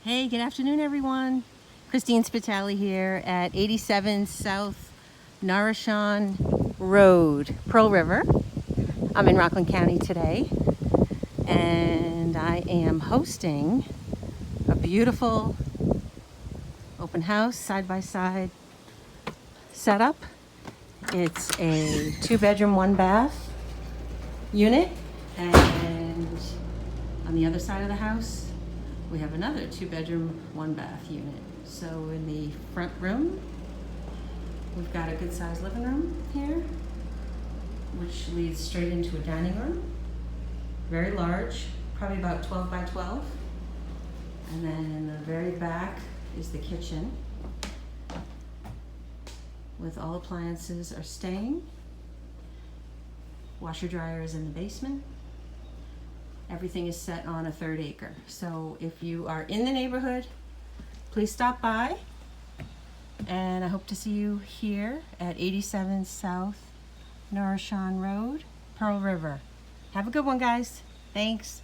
Hey, good afternoon, everyone. Christine Spitali here at 87 South Narashan Road, Pearl River. I'm in Rockland County today, and I am hosting a beautiful open house, side-by-side setup. It's a 2-bedroom, 1-bath unit, and on the other side of the house, we have another 2-bedroom, 1-bath unit. So in the front room, we've got a good sized living room here, which leads straight into a dining room. Very large, probably about 12 by 12. And then in the very back is the kitchen, with all appliances are staying. Washer dryer is in the basement. Everything is set on a 1/3 acre. So if you are in the neighborhood, please stop by. And I hope to see you here at 87 South Narashan Road, Pearl River. Have a good one, guys. Thanks.